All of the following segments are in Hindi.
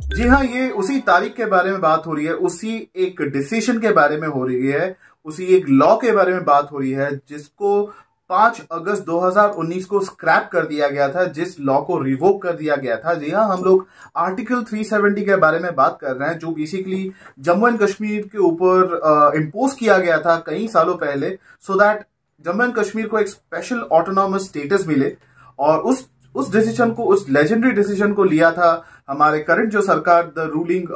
जी हाँ, ये उसी तारीख के बारे में बात हो रही है, उसी एक डिसीजन के बारे में हो रही है, उसी एक लॉ के बारे में बात हो रही है जिसको 5 अगस्त 2019 को स्क्रैप कर दिया गया था, जिस लॉ को रिवोक कर दिया गया था। जी हाँ, हम लोग आर्टिकल 370 के बारे में बात कर रहे हैं, जो बेसिकली जम्मू एंड कश्मीर के ऊपर इम्पोज किया गया था कई सालों पहले, so that Jammu and Kashmir को एक स्पेशल ऑटोनॉमस स्टेटस मिले। और उस डिसीजन को, उस लेजेंडरी डिसीजन को लिया था हमारे करंट जो सरकार, the ruling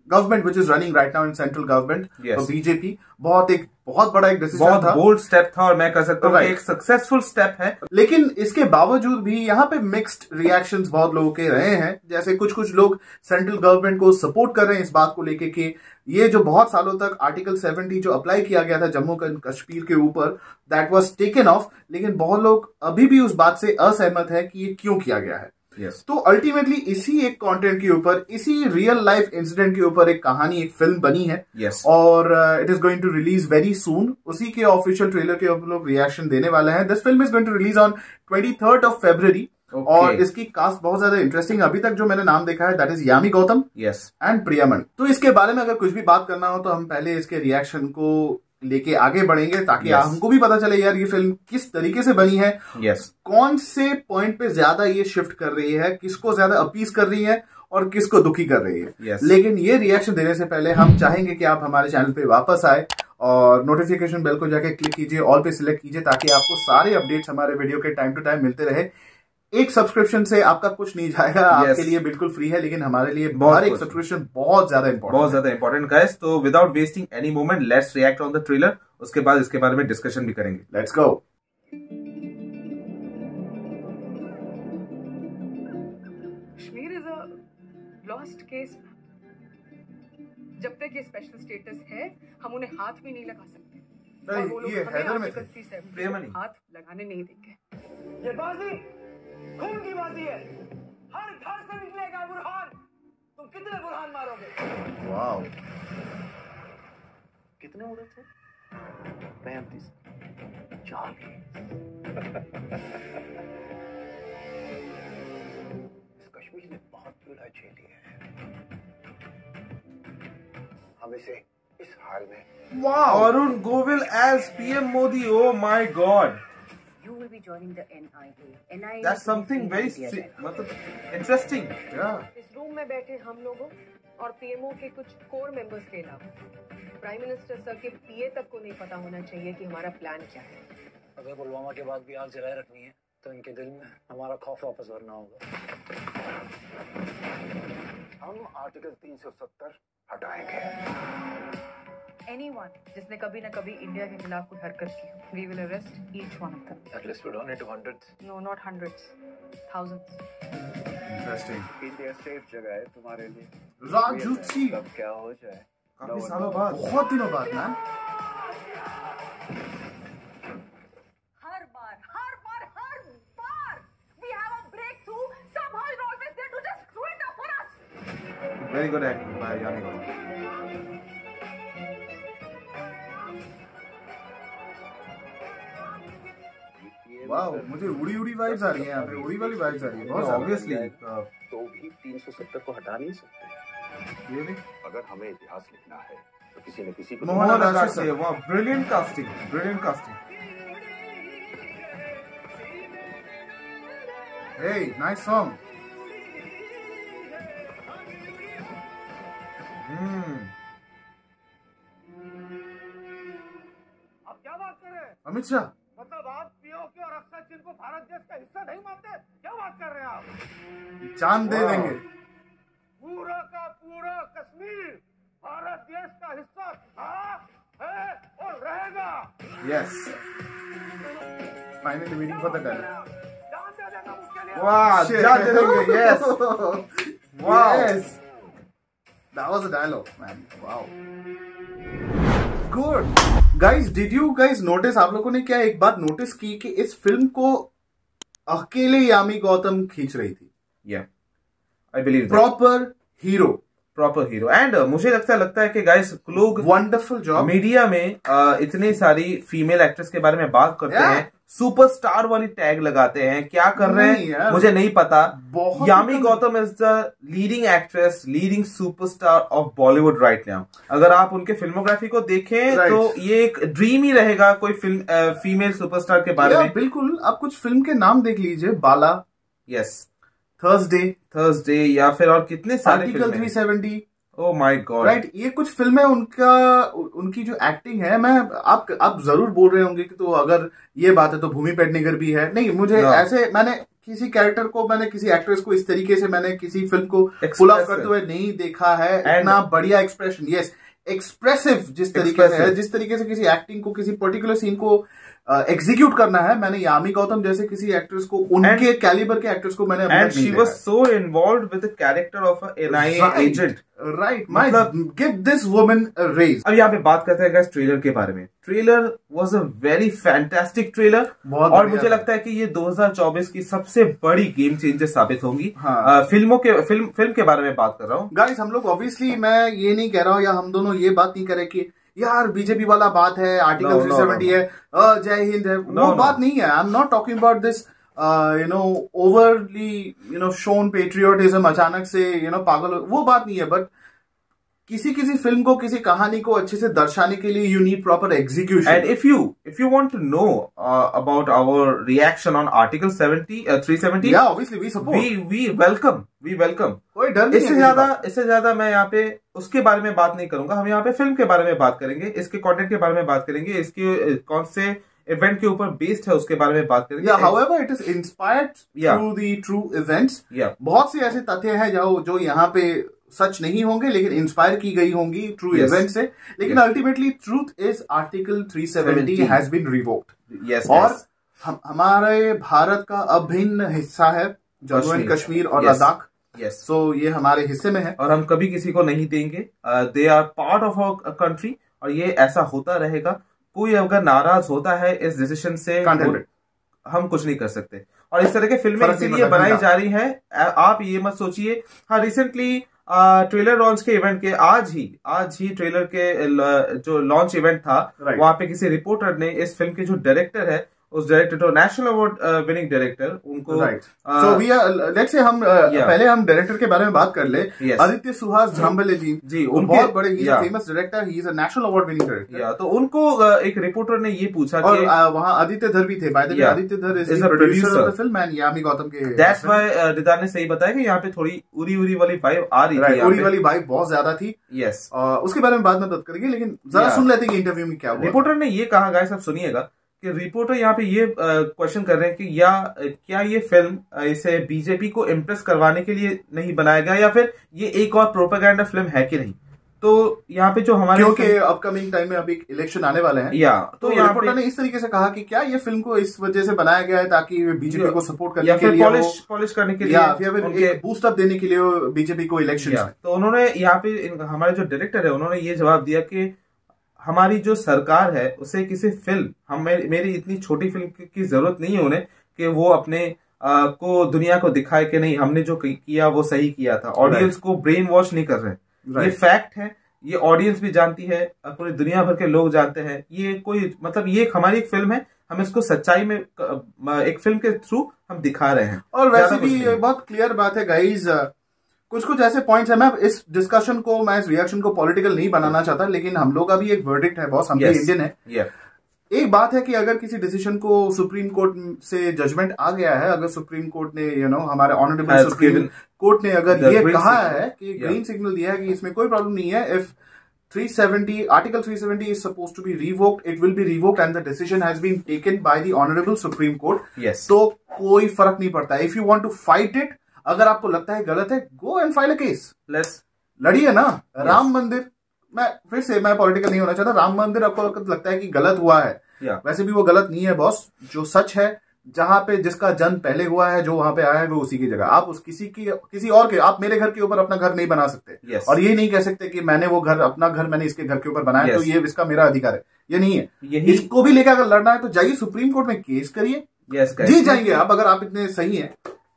government which is running right now in central government, BJP. बहुत बड़ा एक डिसीजन था, बहुत बोल्ड स्टेप था, और मैं कह सकता हूँ एक सक्सेसफुल स्टेप है। लेकिन इसके बावजूद भी यहाँ पे मिक्स्ड रिएक्शंस बहुत लोगों के रहे हैं। जैसे कुछ लोग सेंट्रल गवर्नमेंट को सपोर्ट कर रहे हैं इस बात को लेके कि ये जो बहुत सालों तक आर्टिकल 70 जो अप्लाई किया गया था जम्मू कश्मीर के ऊपर, दैट वाज टेकन ऑफ। लेकिन बहुत लोग अभी भी उस बात से असहमत है कि ये क्यों किया गया है। तो अल्टीमेटली इसी एक कंटेंट के ऊपर, इसी रियल लाइफ इंसिडेंट के ऊपर एक कहानी, एक फिल्म बनी है। और it is going to release very soon. उसी के ऑफिशियल ट्रेलर के ऊपर लोग रिएक्शन देने वाले हैं। This film is going to release on 23rd of February। और इसकी कास्ट बहुत ज्यादा इंटरेस्टिंग, अभी तक जो मैंने नाम देखा है, that is Yami Gautam and Priyamani. तो इसके बारे में अगर कुछ भी बात करना हो तो हम पहले इसके रिएक्शन को लेके आगे बढ़ेंगे, ताकि हमको भी पता चले यार ये फिल्म किस तरीके से बनी है, कौन से पॉइंट पे ज्यादा ये शिफ्ट कर रही है, किसको ज्यादा अपीज कर रही है और किसको दुखी कर रही है। लेकिन ये रिएक्शन देने से पहले हम चाहेंगे कि आप हमारे चैनल पे वापस आए और नोटिफिकेशन बेल को जाके क्लिक कीजिए, ऑल पे सिलेक्ट कीजिए, ताकि आपको सारे अपडेट्स हमारे वीडियो के टाइम टू टाइम मिलते रहे। एक सब्सक्रिप्शन से आपका कुछ नहीं जाएगा, आपके लिए बिल्कुल फ्री है, लेकिन हमारे लिए हर एक सब्सक्रिप्शन बहुत ज्यादा इंपॉर्टेंट गाइस। तो without wasting any moment, let's react on the trailer. उसके बाद इसके बारे में डिस्कशन भी करेंगे। Let's go. Kashmir is a lost case. जब तक ये स्पेशल स्टेटस है, हम उन्हें हाथ भी नहीं लगा सकते। और वो लोग हमें हाथ लगाने नहीं देंगे। ये बाजी खून की बाजी है, हर घर से निकलेगा बुरहान। तुम कितने बुरहान मारोगे? वाओ, कितने उड़े थे? 35, 40। इस कश्मीर ने बहुत पीड़ा झेली है, हम इसे इस हाल में। Wow, Arun Govil as PM Modi, oh my god. You will be joining the NIA. NIA That's something very interesting. इस रूम में बैठे हम लोगों और पीएमओ के कुछ कोर मेंबर्स के अलावा प्राइम मिनिस्टर सर के पीए तक को नहीं पता होना चाहिए कि हमारा प्लान क्या है। अगर पुलवामा के बाद भी आग जलाए रखनी है तो इनके दिल में हमारा खौफ वापस भरना होगा। हम आर्टिकल 370 हटाएंगे। Anyone जिसने कभी न कभी इंडिया के खिलाफ कोई हरकत की, we will arrest each one of them. At least we don't need hundreds. No, not hundreds, thousands. Interesting. India safe जगह है तुम्हारे लिए। राजूची कब क्या हो जाए, काफी सालों बाद, बहुत दिनों बाद ना। हर बार we have a breakthrough. Somehow you're always there to just screw it up for us. Very good acting by Yami Gautam. Wow, मुझे उड़ी वाइब्स आ रही है, यहाँ पे उड़ी वाली वाइब्स आ रही है बहुत ऑब्वियसली। तो भी 370 को हटा नहीं सकते। ये भी अगर हमें इतिहास लिखना है तो किसी न किसी को मोहम्मद आशिफ से। वाह, ब्रिलियंट कास्टिंग, ब्रिलियंट कास्टिंग। हे, नाइस सॉन्ग। आप क्या बात कर रहे हैं? अमित शाह, मतलब आप पीओके और अक्षय सिंह को भारत देश का हिस्सा नहीं मानते? क्या बात कर रहे हैं आप? चांद दे देंगे। पूरा का पूरा कश्मीर भारत देश का हिस्सा था, है और रहेगा। Yes, finally waiting for the dialogue. जान दे देगा उसके लिए। वाह, जान दे देंगे। Yes, wow, that was a dialogue man. Wow, good guys. Did you guys notice, आप लोगों ने क्या एक बात नोटिस की कि इस फिल्म को अकेले यामी गौतम खींच रही थी। I believe proper hero, proper hero. And मुझे लगता है कि गाइस लोग वंडरफुल जॉब। मीडिया में इतनी सारी फीमेल एक्ट्रेस के बारे में बात करते हैं, सुपरस्टार वाली टैग लगाते हैं, क्या कर रहे हैं मुझे नहीं पता। Yami Gautam is the leading actress, leading superstar of Bollywood right now. अगर आप उनके फिल्मोग्राफी को देखें तो ये एक ड्रीम ही रहेगा कोई फिल्म फीमेल सुपरस्टार के बारे में। बिल्कुल, आप कुछ फिल्म के नाम देख लीजिए, बाला, यस, थर्सडे या फिर और कितने सारे article 370। Oh my God, right, ये कुछ फिल्में उनकी जो एक्टिंग है, मैं आप जरूर बोल रहे होंगे कि तो अगर ये बात है तो भूमि पेडनेकर भी है। नहीं, मुझे ऐसे मैंने किसी कैरेक्टर को, मैंने किसी एक्ट्रेस को इस तरीके से मैंने किसी फिल्म को पुल ऑफ करते हुए नहीं देखा है। इतना बढ़िया एक्सप्रेशन, यस, एक्सप्रेसिव जिस तरीके से है, जिस तरीके से किसी एक्टिंग को, किसी पर्टिकुलर सीन को एग्जीक्यूट करना है, मैंने यामी गौतम जैसे किसी एक्ट्रेस को, उनके कैलिबर के एक्ट्रेस को मैंने and she was so involved with the character of a NIA agent. Right, मतलब give this woman a rage. अब यहाँ पे बात करते हैं गाइस ट्रेलर के बारे में। Trailer was a very fantastic trailer, और मुझे लगता है कि ये 2024 की सबसे बड़ी गेम चेंजर साबित होंगी। फिल्म के बारे में बात कर रहा हूँ गाइस। हम लोग ऑब्वियसली, मैं ये नहीं कह रहा हूँ या हम दोनों ये बात नहीं करें कि यार बीजेपी वाला बात है, आर्टिकल 370 है, जय हिंद है, वो बात नहीं है। I am not talking about this overly shown patriotism, अचानक से पागल, वो बात नहीं है। बट किसी फिल्म को, किसी कहानी को अच्छे से दर्शाने के लिए you need proper execution. And if you want to know about our reaction on article 370, या obviously we support, we welcome. कोई डर नहीं है। इससे ज्यादा मैं यहाँ पे उसके बारे में बात नहीं करूंगा। हम यहाँ पे फिल्म के बारे में बात करेंगे, इसके कंटेंट के बारे में बात करेंगे, इसके कौन से इवेंट के ऊपर बेस्ड है उसके बारे में बात करेंगे। however it is inspired through the true events। बहुत से ऐसे तथ्य हैं जो यहाँ पे सच नहीं होंगे, लेकिन इंस्पायर की गई होंगी ट्रू इवेंट से। लेकिन ultimately truth is article 370 has been revoked, और हमारे भारत का अभिन्न हिस्सा है जम्मू एंड कश्मीर और लद्दाख। सो ये हमारे हिस्से में है और हम कभी किसी को नहीं देंगे। They are part of our country, और ये ऐसा होता रहेगा। कोई अगर नाराज होता है इस डिसीजन से, हम कुछ नहीं कर सकते। और इस तरह के फिल्में इसीलिए बनाई जा रही है। आप ये मत सोचिए। हाँ, रिसेंटली ट्रेलर लॉन्च के इवेंट के आज ही ट्रेलर के जो लॉन्च इवेंट था, वहां पे किसी रिपोर्टर ने इस फिल्म के जो डायरेक्टर है, उस डायरेक्टर तो नेशनल अवार्ड विनिंग डायरेक्टर, उनको so we are let's say हम पहले हम डायरेक्टर के बारे में बात कर ले। आदित्य सुहास झांबले जी बहुत बड़े, ही famous director, he is a national award winning director. तो उनको एक रिपोर्टर ने ये पूछा और वहाँ आदित्य धर भी थे। By the way Aditya Dhar is the producer of the film and Yami Gautam के। दैट्स व्हाई रिदान ने सही बताया कि यहाँ पे थोड़ी उरी वाली वाइब आ रही थी। उरी वाली वाइब बहुत ज्यादा थी। यस, उसके बारे में बाद में बात करेंगे, लेकिन जरा सुन लेते हैं इंटरव्यू में क्या हुआ। रिपोर्टर ने ये कहा, गाइस आप सुनिएगा, कि रिपोर्टर यहाँ पे ये क्वेश्चन कर रहे हैं कि क्या ये फिल्म इसे बीजेपी को इम्प्रेस करवाने के लिए नहीं बनाया गया, या फिर ये एक और प्रोपेगेंडा फिल्म है कि नहीं। तो यहाँ पे जो हमारे, क्योंकि अपकमिंग टाइम में अभी इलेक्शन आने वाले हैं, तो रिपोर्टर ने इस तरीके से कहा कि क्या ये फिल्म को इस वजह से बनाया गया है ताकि बीजेपी को सपोर्ट करने के लिए, पॉलिश करने के लिए, या फिर बूस्ट अप देने के लिए बीजेपी को इलेक्शन। तो उन्होंने यहाँ पे हमारे जो डायरेक्टर है, उन्होंने ये जवाब दिया कि हमारी जो सरकार है उसे किसी फिल्म, मेरी इतनी छोटी फिल्म की जरूरत नहीं है उन्हें कि वो अपने को दुनिया को दिखाए कि नहीं हमने जो किया वो सही किया था। ऑडियंस को ब्रेन वॉश नहीं कर रहे। ये फैक्ट है, ये ऑडियंस भी जानती है, पूरी दुनिया भर के लोग जानते हैं। ये कोई मतलब ये हमारी एक फिल्म है, हम इसको सच्चाई में एक फिल्म के थ्रू हम दिखा रहे हैं। और वैसे भी बहुत क्लियर बात है गाइज, कुछ ऐसे पॉइंट्स है। मैं इस डिस्कशन को, मैं इस रिएक्शन को पॉलिटिकल नहीं बनाना चाहता, लेकिन हम लोग का भी एक वर्डिक्ट है बॉस, हम भी इंडियन है। एक बात है कि अगर किसी डिसीजन को सुप्रीम कोर्ट से जजमेंट आ गया है, अगर सुप्रीम कोर्ट ने हमारे ऑनरेबल सुप्रीम कोर्ट ने अगर ये कहा है कि ग्रीन सिग्नल दिया है कि इसमें कोई प्रॉब्लम नहीं है, if 370 article 370 is supposed to be revoked, it will be revoked and the decision has been taken by the honorable supreme court। तो कोई फर्क नहीं पड़ता। If you want to fight it, अगर आपको लगता है गलत है, go and file a case, लड़िए ना। राम मंदिर, मैं पॉलिटिकल नहीं होना चाहता, राम मंदिर आपको लगता है कि गलत हुआ है, वैसे भी वो गलत नहीं है बॉस। जो सच है, जहां पे जिसका जन्म पहले हुआ है, जो वहां पे आया है वो उसी की जगह। आप किसी और के, आप मेरे घर के ऊपर अपना घर नहीं बना सकते। और ये नहीं कह सकते कि मैंने वो घर, अपना घर मैंने इसके घर के ऊपर बनाया, तो ये इसका मेरा अधिकार है। ये नहीं है। इसको भी लेकर अगर लड़ना है तो जाइए सुप्रीम कोर्ट में केस करिए, जीत जाएंगे आप, अगर आप इतने सही हैं।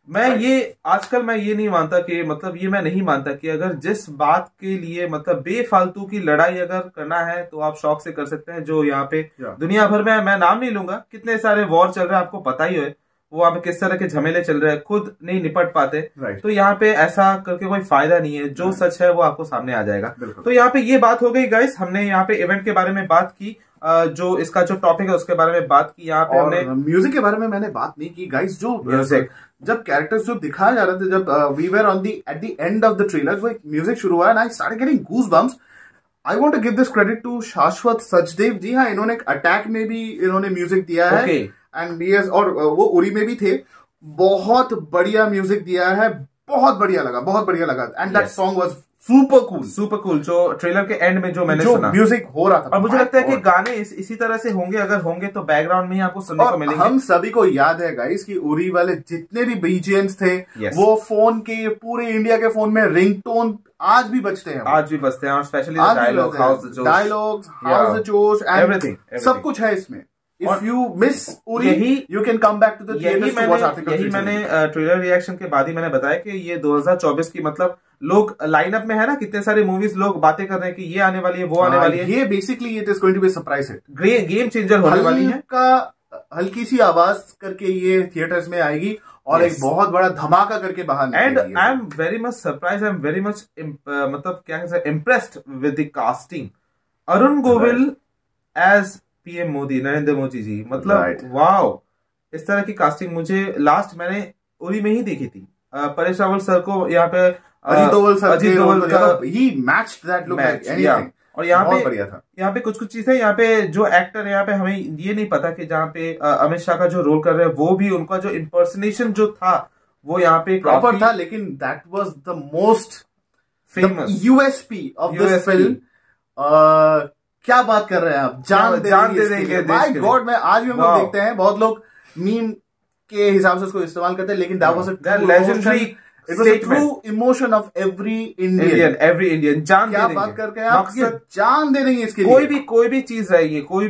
आजकल मैं ये नहीं मानता कि मतलब ये मैं नहीं मानता कि अगर जिस बात के लिए मतलब बेफालतू की लड़ाई अगर करना है तो आप शौक से कर सकते हैं। जो यहाँ पे दुनिया भर में, मैं नाम नहीं लूंगा, कितने सारे वॉर चल रहे हैं, आपको पता ही है वो वहां पे किस तरह के झमेले चल रहे हैं, खुद नहीं निपट पाते। तो यहाँ पे ऐसा करके कोई फायदा नहीं है, जो सच है वो आपको सामने आ जाएगा। तो यहाँ पे ये बात हो गई गाइस, हमने यहाँ पे इवेंट के बारे में बात की, जो इसका जो टॉपिक है उसके बारे में बात की। यहाँ पे हमने म्यूजिक के बारे में मैंने बात नहीं की गाइस। जो म्यूजिक जब कैरेक्टर्स जो दिखाया जा रहे थे, जब we were on the at the end of the trailer, वो म्यूजिक शुरू हुआ and I started getting goosebumps. I want to give this credit to Shashwat Sachdev जी। हाँ, इन्होंने अटैक में भी इन्होंने म्यूजिक दिया है एंड यस, और वो उरी में भी थे। बहुत बढ़िया म्यूजिक दिया है, बहुत बढ़िया लगा and that song was super cool. जो ट्रेलर के एंड में जो मैंने सुना म्यूजिक हो रहा था, और मुझे लगता है कि गाने इसी तरह से होंगे, अगर होंगे तो बैकग्राउंड में ही आपको सुनने को मिलेंगे। हम सभी को याद है गाइस कि उरी वाले जितने भी बीजीएम्स थे, वो फोन के पूरे इंडिया के फोन में रिंगटोन आज भी बजते हैं, और स्पेशली डायलॉग, हाउस द जोश, एवरीथिंग, सब कुछ है इसमें। If you miss Uri, you can come back to the theaters to watch Article 3. यही मैंने ट्रेलर रिएक्शन के बाद ही मैंने बताया कि ये 2024 की मतलब लोग लाइनअप में है ना, कितने सारे मूवीज लोग बातें कर रहे हैं कि ये आने वाली है, वो आने वाली है। ये basically it is going to be surprise hit, game changer होने वाली है। हल्की सी आवाज करके ये थिएटर्स में आएगी और एक बहुत बड़ा धमाका करके बाहर निकलेगी। And I am very much surprise, I am very much मतलब क्या कहते हैं, impressed with the casting. Arun Govil as PM Modi, Narendra Modi ji, मतलब वाओ, इस तरह की कास्टिंग मुझे लास्ट मैंने उरी में ही देखी थी। परेश रावल सर को यहाँ पे अजीत दोवल का ही matched that look like anything, और यहाँ पे कुछ चीजें, यहाँ पे जो एक्टर है, यहाँ पे हमें ये नहीं पता कि जहाँ पे अमित शाह का जो रोल कर रहे हैं वो भी, उनका जो इम्पर्सनेशन जो था वो यहाँ पे प्रॉपर था, लेकिन that was the most famous USP of this film. क्या बात कर रहे हैं आप, जान दे देंगे। माय गॉड, मैं आज भी हम लोग देखते हैं, बहुत लोग मीम के हिसाब से उसको इस्तेमाल करते हैं, लेकिन that was a legendary, it was a true emotion of every Indian. जान क्या बात करके आप जान दे देंगे इसके लिए। कोई भी चीज रहेगी, कोई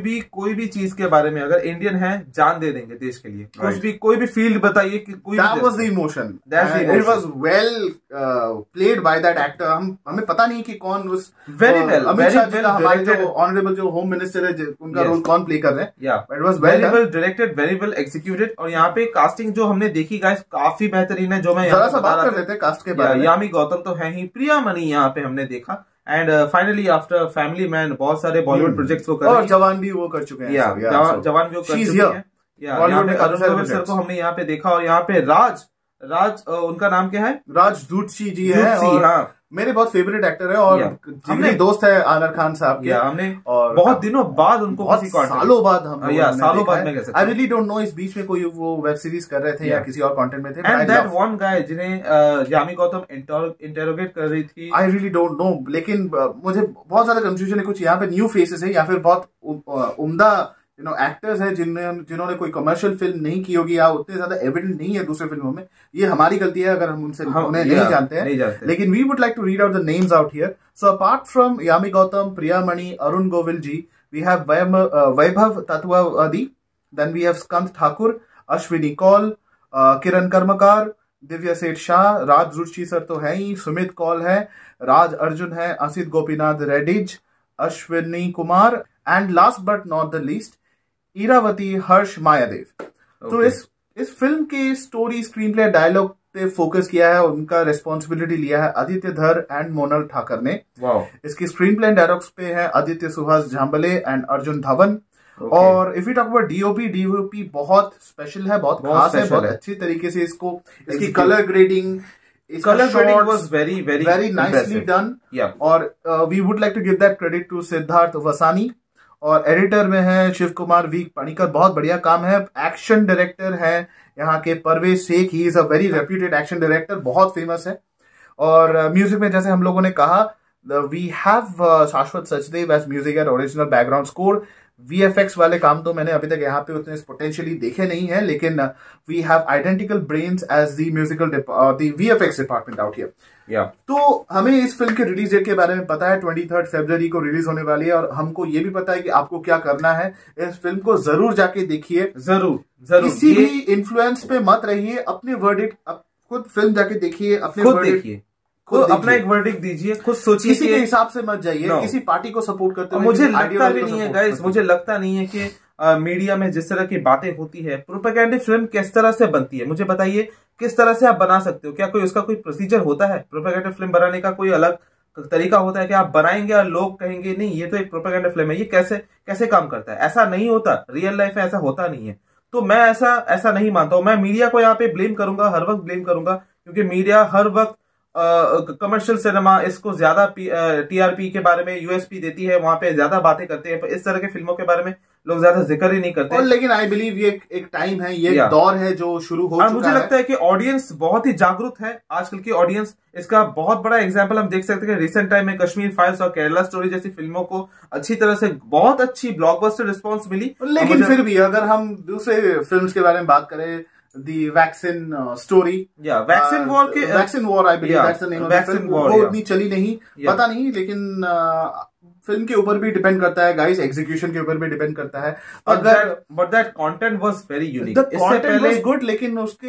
भी चीज के बारे में अगर इंडियन है, जान दे देंगे देश के लिए। कोई भी फील्ड बताइए कि that was the emotion, it was well played by that actor. हमें पता नहीं कि कौन उस वेरी वेल अमित शाह जी का, हमारे जो ऑनरेबल जो होम मिनिस्टर है, उनका रोल कौन प्ले कर रहे हैं। It was very well directed, very well executed. और यहाँ पे कास्टिंग जो हमने देखी गाइस काफी बेहतरीन है। जो मैं जरा सा बात कर लेते हैं कास्ट के बारे में। यामी गौतम तो है ही, प्रिया मनी यहाँ पे हमने देखा, and finally after family man बहुत सारे बॉलीवुड प्रोजेक्ट्स वो कर, और जवान भी वो कर चुके हैं, जवान भी वो कर चुके हैं। यहाँ पे अरुण गोविल सर को हमने यहाँ पे देखा, और यहाँ पे राज उनका नाम क्या है, राजदूत जी है, और मेरे बहुत फेवरेट एक्टर है, और हमने दोस्त है आमिर खान साहब के। हमने और बहुत दिनों बाद उनको, सालों बाद हम सालों बाद में आई रियली डोंट नो इस बीच में कोई वो वेब सीरीज कर रहे थे या किसी और कंटेंट में थे। एंड दैट वन गाय जिन्हें यामी गौतम इंटेरोगेट कर रही थी, आई रियली डोंट नो, लेकिन मुझे बहुत ज्यादा कंफ्यूजन है। कुछ यहाँ पे न्यू फेसेस है या फिर बहुत उम्दा एक्टर्स हैं जिन्होंने कोई कमर्शियल फिल्म नहीं की होगी, या उतने ज्यादा एविडेंट नहीं है दूसरे फिल्मों में। ये हमारी गलती है अगर हम उन्हें नहीं जानते हैं, लेकिन we would like to read out the names out here. So apart from Yami Gautam, Priya Mani, Arun Govil ji, we have Vaibhav Tatvawadi, then we have Skand Thakur, Ashwini Kaul, Kiran Karmakar, Divya सेठ शाह, राज रुचि सर तो है ही, सुमित कौल है, राज अर्जुन है, असित गोपीनाथ रेड्डिज, Ashwini Kumar, and last but not the least Iravati Harsh Mayadev. तो इस फिल्म के स्टोरी, स्क्रीन प्ले, डायलॉग पे फोकस किया है, उनका रिस्पॉन्सिबिलिटी लिया है आदित्य धर एंड मोनल ठाकर ने। इसकी स्क्रीन प्ले डायलॉग्स पे है आदित्य सुहास झांबले एंड अर्जुन धवन। और if you talk about DOP बहुत स्पेशल है, बहुत खास है, बहुत अच्छी तरीके से इसकी colour grading, was very nicely done. और we would like to give that credit to Siddharth Vasani, और एडिटर में है शिव कुमार वी पणिकर, बहुत बढ़िया काम है। एक्शन डायरेक्टर है यहाँ के Parvez Sheikh, he is a very reputed action director, बहुत फेमस है। और म्यूजिक में जैसे हम लोगों ने कहा, we have Shashwat Sachdev as music and original background score. VFX वाले काम तो मैंने अभी तक यहाँ पे उतने पोटेंशियली देखे नहीं है, लेकिन we have identical brains as the musical the VFX department out here. तो हमें इस फिल्म के रिलीज डेट के बारे में पता है, 23 फरवरी को रिलीज होने वाली है, और हमको ये भी पता है कि आपको क्या करना है, इस फिल्म को जरूर जाके देखिए, जरूर किसी भी इन्फ्लुएंस पे मत रहिए, अपने वर्डिक्ट खुद फिल्म जाके देखिए, अपने खुद देखिए, खुद अपना एक वर्डिक्ट दीजिए, खुद सोचिए, किसी के हिसाब से मत जाइए, किसी पार्टी को सपोर्ट करते हुए। मुझे लगता भी नहीं है गाइस, मुझे लगता नहीं है कि मीडिया में जिस तरह की बातें होती है, प्रोपेगेंडा फिल्म किस तरह से बनती है, मुझे बताइए किस तरह से आप बना सकते हो? क्या कोई उसका कोई प्रोसीजर होता है? प्रोपेगेंडा फिल्म बनाने का कोई अलग तरीका होता है कि आप बनाएंगे और लोग कहेंगे नहीं ये तो एक प्रोपेगेंडा फिल्म है, ये कैसे कैसे काम करता है? ऐसा नहीं होता, रियल लाइफ में ऐसा होता नहीं है। तो मैं ऐसा नहीं मानता हूं। मैं मीडिया को यहाँ पे ब्लेम करूंगा, हर वक्त ब्लेम करूंगा, क्योंकि मीडिया हर वक्त कमर्शियल सिनेमा इसको ज्यादा टीआरपी के बारे में यूएसपी देती है, वहां पे ज्यादा बातें करते हैं, पर इस तरह के फिल्मों के बारे में लोग ज्यादा जिक्र ही नहीं करते। और लेकिन आई बिलीव ये एक टाइम है, ये दौर है जो शुरू हो चुका है। मुझे लगता है कि ऑडियंस बहुत ही जागरूक है आजकल की ऑडियंस। इसका बहुत बड़ा एग्जांपल हम देख सकते हैं कि रिसेंट टाइम में कश्मीर फाइल्स और केरला स्टोरी जैसी फिल्मों को अच्छी तरह से बहुत अच्छी ब्लॉकबस्टर रिस्पॉन्स मिली। लेकिन फिर भी अगर हम दूसरे फिल्म्स के बारे में बात करें, the vaccine story, vaccine war I believe that's the name of the film, वो उतनी चली नहीं, पता नहीं, लेकिन फिल्म के ऊपर भी डिपेंड करता है गाइस, एग्जीक्यूशन के ऊपर भी डिपेंड करता है। अगर but that content was very unique, the content was good, लेकिन उसके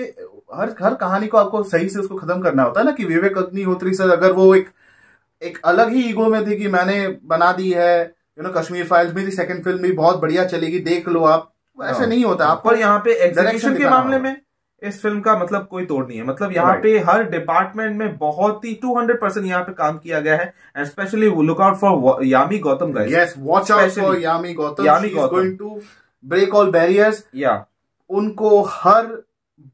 हर कहानी को आपको सही से उसको खत्म करना होता है ना। कि विवेक अग्निहोत्री सर अगर वो एक अलग ही ईगो में थे कि मैंने बना दी है कश्मीर फाइल्स, मेरी सेकंड फिल्म भी बहुत बढ़िया चलेगी, देख लो आप, ऐसे नहीं होता। आपको यहाँ पे एग्जीक्यूशन के मामले में इस फिल्म का मतलब कोई तोड़ नहीं है। मतलब यहाँ पे हर डिपार्टमेंट में बहुत ही 200% यहाँ पे काम किया गया है। And specially look out for Yami Gautam guys. Yes, watch out for Yami Gautam. She is going to break all barriers. उनको हर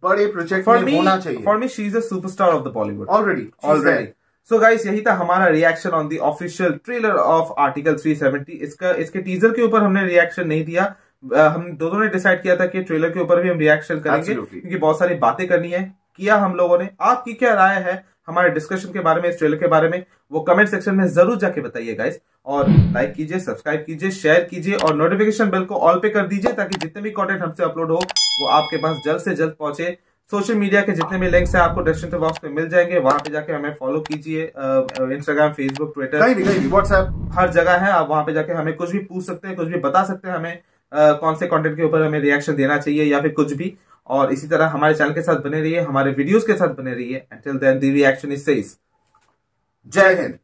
बड़े प्रोजेक्ट में होना चाहिए। For me she is a superstar of the Bollywood already. So guys, यही था हमारा reaction on the official trailer of article 370। इसके टीजर के ऊपर हमने रिएक्शन नहीं दिया। हम दोनों ने डिसाइड किया था कि ट्रेलर के ऊपर भी हम रिएक्शन करेंगे, क्योंकि बहुत सारी बातें करनी है, किया हम लोगों ने। आपकी क्या राय है हमारे डिस्कशन के बारे में, इस ट्रेलर के बारे में, वो कमेंट सेक्शन में जरूर जाके बताइए गाइस। और लाइक कीजिए, सब्सक्राइब कीजिए, शेयर कीजिए और नोटिफिकेशन बेल को ऑल पे कर दीजिए, ताकि जितने भी कंटेंट हमसे अपलोड हो वो आपके पास जल्द से जल्द पहुंचे। सोशल मीडिया के जितने भी लिंक्स हैं आपको डिस्क्रिप्शन बॉक्स में मिल जाएंगे, वहां पे जाके हमें फॉलो कीजिए। इंस्टाग्राम, फेसबुक, ट्विटर, व्हाट्सएप, हर जगह है। आप वहां पे जाके हमें कुछ भी पूछ सकते हैं, कुछ भी बता सकते हैं हमें कौन से कंटेंट के ऊपर हमें रिएक्शन देना चाहिए या फिर कुछ भी। और इसी तरह हमारे चैनल के साथ बने रहिए, हमारे वीडियोस के साथ बने रहिए। Until then, the reaction is says, जय हिंद।